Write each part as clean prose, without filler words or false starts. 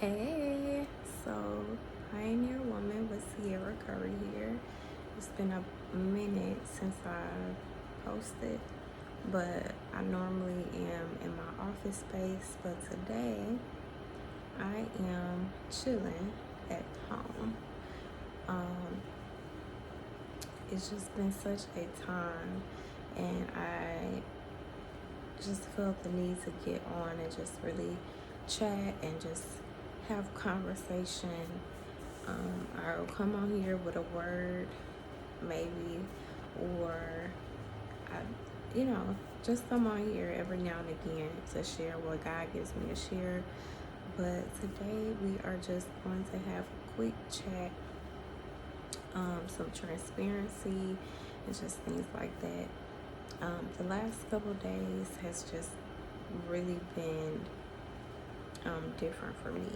Hey, so Pioneer Woman with Sierra Curry here. It's been a minute since I posted, but I normally am in my office space. But today I am chilling at home. Um, it's just been such a time, and I just felt the need to get on and just really chat and just have conversation. I'll come on here with a word, maybe, or I just come on here every now and again to share what God gives me to share. But today we are just going to have a quick chat, some transparency, and just things like that. The last couple days has just really been different for me.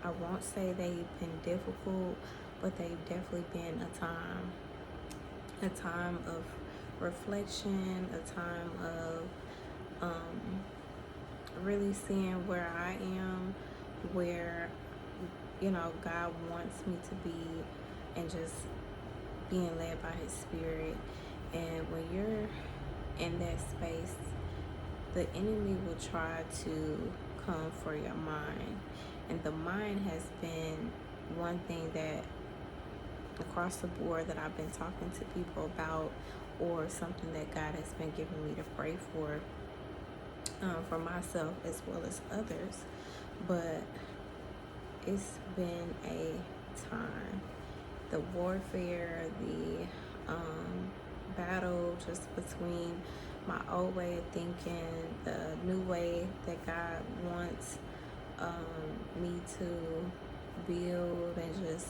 I won't say they've been difficult, but they've definitely been a time of reflection, a time of really seeing where I am, where God wants me to be, and just being led by His Spirit. And when you're in that space, the enemy will try to come for your mind. And the mind has been one thing that across the board that I've been talking to people about, or something that God has been giving me to pray for myself as well as others. But it's been a time. The warfare, the battle just between my old way of thinking, the new way that God wants me to build, and just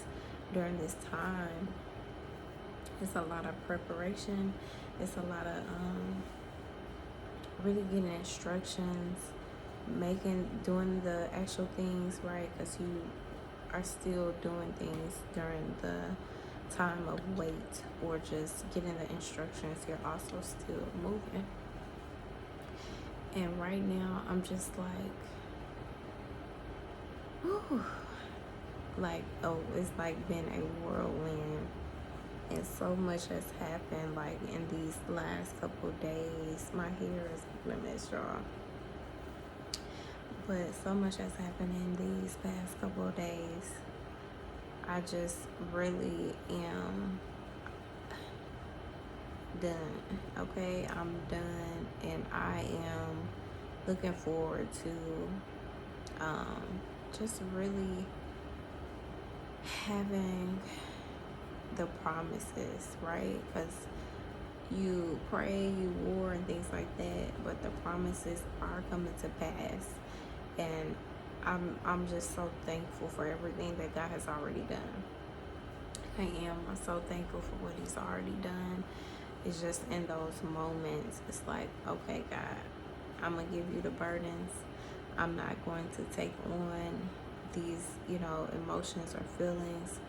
during this time, it's a lot of preparation. It's a lot of really getting instructions, doing the actual things right, because you are still doing things during the time of wait, or just getting the instructions. You're also still moving. And right now, I'm just like, whew, it's like been a whirlwind, and so much has happened. Like in these last couple days, my hair is a mess, y'all. But so much has happened in these past couple of days. I just really am done. Okay, I'm done, and I am looking forward to just really having the promises, right? Because you pray, you war, and things like that, but the promises are coming to pass. And I'm just so thankful for everything that God has already done. I'm so thankful for what He's already done. It's just in those moments, it's like, okay, God, I'm gonna give you the burdens. I'm not going to take on these, emotions or feelings.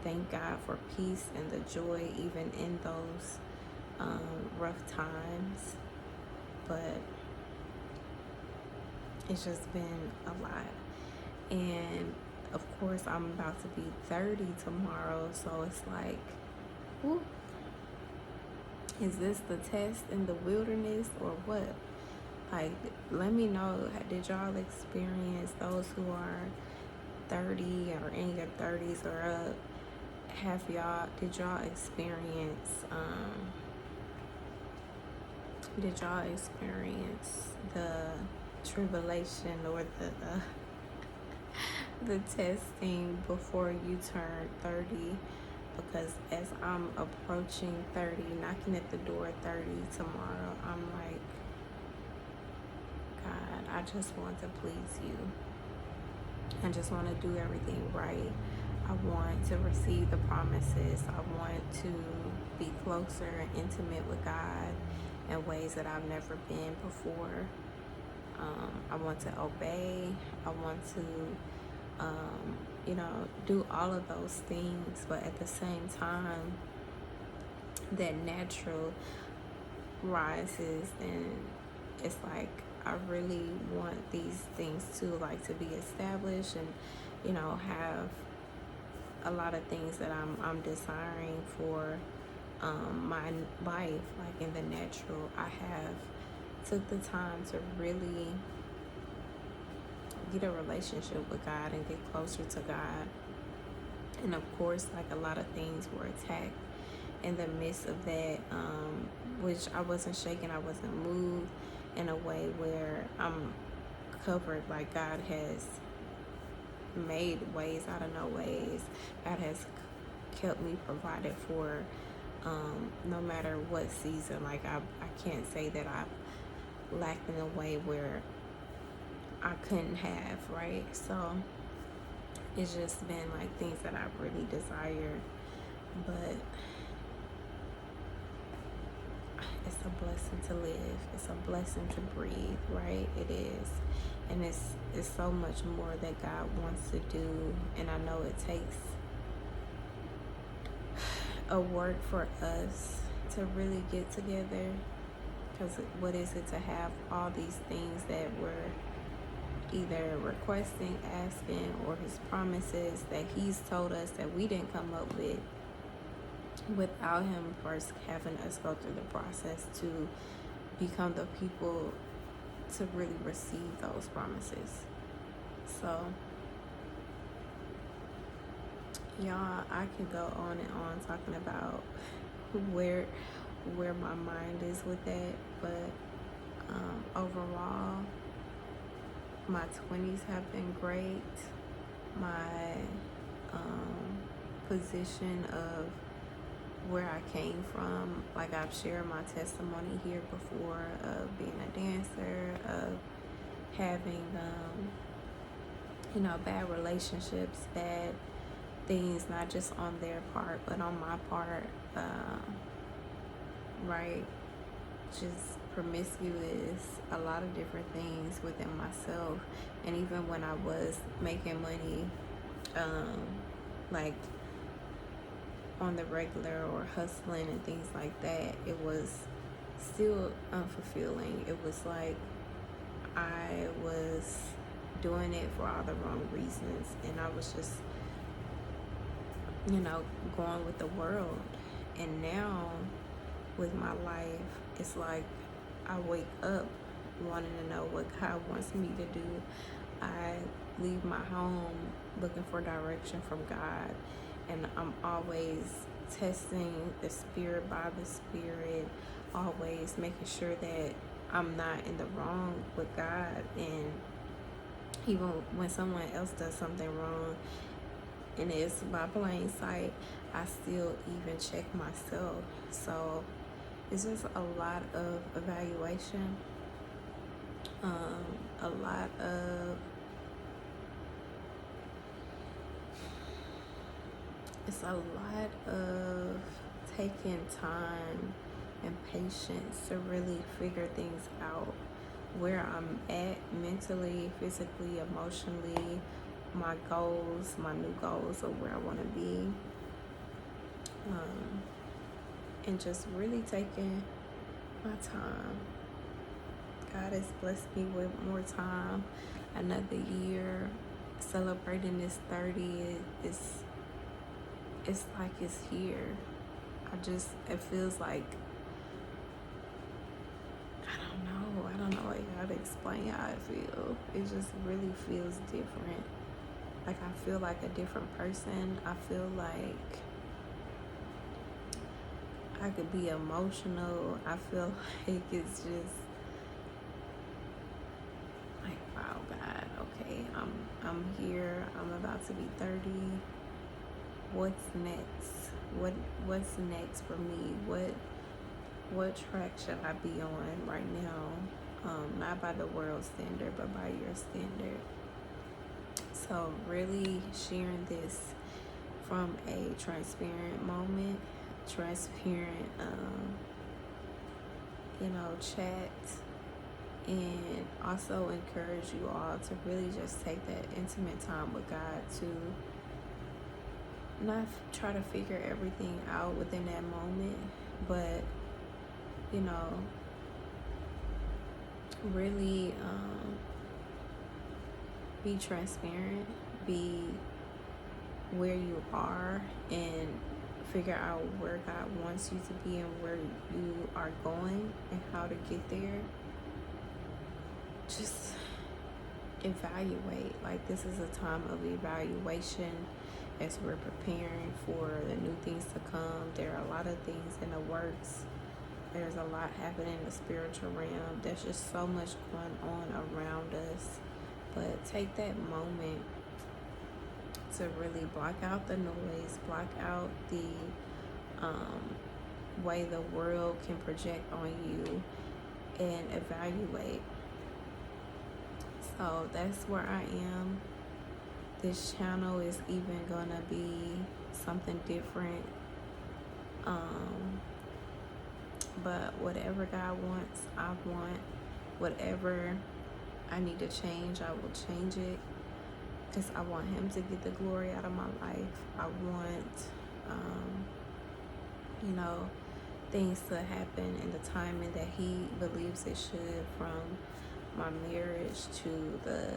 Thank God for peace and the joy, even in those rough times. But it's just been a lot. And of course, I'm about to be 30 tomorrow, so it's like, whew, is this the test in the wilderness or what? Like, let me know, did y'all experience, those who are 30 or in your 30s or up, did y'all experience the tribulation, or the testing before you turn 30? Because as I'm approaching 30, knocking at the door 30 tomorrow, I'm like, God, I just want to please you. I just want to do everything right. I want to receive the promises. I want to be closer and intimate with God in ways that I've never been before. I want to obey. I want to, do all of those things. But at the same time, that natural rises, and it's like, I really want these things to be established, and have a lot of things that I'm desiring for my life, like in the natural. I have took the time to really get a relationship with God and get closer to God. And of course, like, a lot of things were attacked in the midst of that, which I wasn't shaken, I wasn't moved in a way where I'm covered. Like, God has made ways out of no ways. God has kept me provided for, no matter what season. Like, I can't say that I lacked in a way where I couldn't have, right? So it's just been like things that I really desire, but it's a blessing to live. It's a blessing to breathe, right? It is. And it's so much more that God wants to do. And I know it takes a work for us to really get together. Because what is it to have all these things that we're either requesting, asking, or his promises that he's told us that we didn't come up with, without him first having us go through the process to become the people to really receive those promises. So, y'all, I can go on and on talking about where my mind is with that, but overall, my 20s have been great. My position of where I came from, like, I've shared my testimony here before, of being a dancer, of having bad relationships, bad things, not just on their part but on my part, right? Just promiscuous, a lot of different things within myself. And even when I was making money, like on the regular or hustling and things like that, it was still unfulfilling. It was like I was doing it for all the wrong reasons, and I was just going with the world. And now with my life, it's like I wake up wanting to know what God wants me to do. I leave my home looking for direction from God, and I'm always testing the spirit by the spirit, always making sure that I'm not in the wrong with God. And even when someone else does something wrong and it's by plain sight, I still even check myself. So it's just a lot of evaluation, a lot of taking time and patience to really figure things out, where I'm at mentally, physically, emotionally, my goals, my new goals of where I want to be, and just really taking my time. God has blessed me with more time, another year, celebrating this 30. It's like it's here. It feels like, I don't know how to explain how I feel. It just really feels different. Like, I feel like a different person. I feel like I could be emotional. I feel like it's just like, wow, God, okay, I'm here. I'm about to be 30. What's next? What's next for me? What track should I be on right now? Not by the world standard, but by your standard. So really sharing this from a transparent moment, transparent, chat, and also encourage you all to really just take that intimate time with God, to not try to figure everything out within that moment, but really be transparent, be where you are, and figure out where God wants you to be and where you are going and how to get there. Just evaluate. Like, this is a time of evaluation as we're preparing for the new things to come. There are a lot of things in the works. There's a lot happening in the spiritual realm. There's just so much going on around us. But take that moment to really block out the noise, block out the way the world can project on you, and evaluate. So that's where I am. This channel is even gonna be something different. But whatever God wants, I want. Whatever I need to change, I will change it, because I want Him to get the glory out of my life. I want, things to happen in the timing that He believes it should, from my marriage to the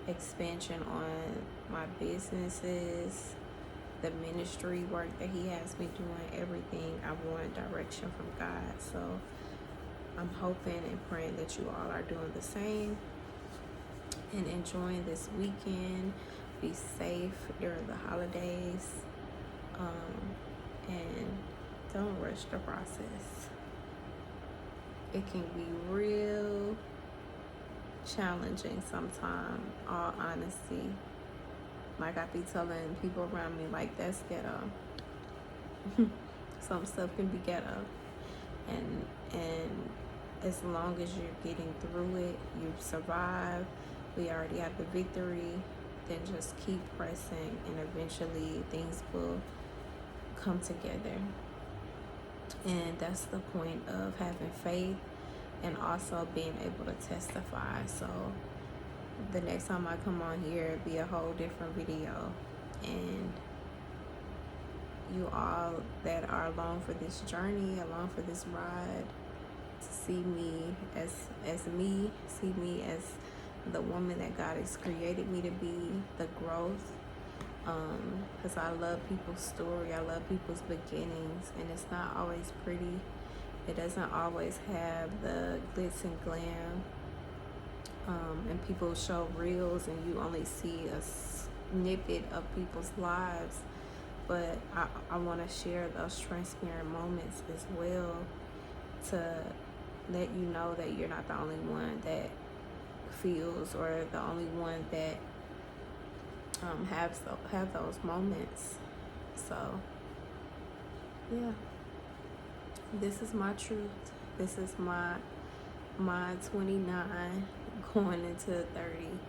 expansion on my businesses, the ministry work that He has me doing, everything. I want direction from God. So I'm hoping and praying that you all are doing the same and enjoying this weekend. Be safe during the holidays, and don't rush the process. It can be real challenging sometimes, all honesty. Like, I be telling people around me, like, that's ghetto. Some stuff can be ghetto, and as long as you're getting through it, you survive, we already have the victory, then just keep pressing, and eventually things will come together. And that's the point of having faith, and also being able to testify. So the next time I come on here, it'll be a whole different video. And you all that are along for this journey, along for this ride, to see me as me, see me as the woman that God has created me to be, the growth. Because I love people's story, I love people's beginnings, and it's not always pretty. It doesn't always have the glitz and glam. And people show reels and you only see a snippet of people's lives. But I want to share those transparent moments as well, to let you know that you're not the only one that feels, or the only one that have those moments. So yeah, this is my truth. This is my 29 going into 30,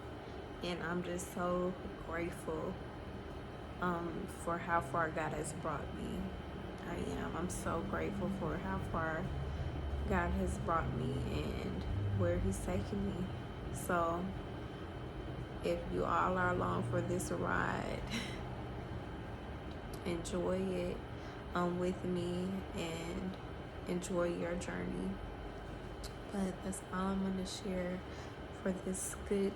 and I'm just so grateful for how far God has brought me. I'm so grateful for how far God has brought me and where He's taken me. So if you all are along for this ride, enjoy it with me, and enjoy your journey. But that's all I'm going to share for this good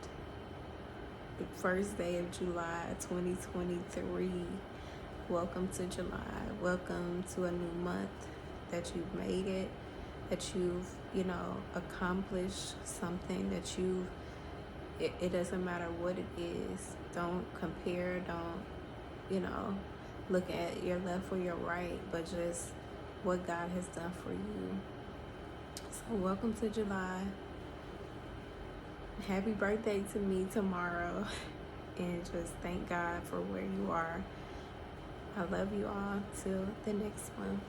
first day of July 2023. Welcome to July. Welcome to a new month, that you've made it, that you've, accomplished something, that it doesn't matter what it is. Don't compare, don't, look at your left or your right, but just what God has done for you. So welcome to July. Happy birthday to me tomorrow. And just thank God for where you are. I love you all. Till the next one.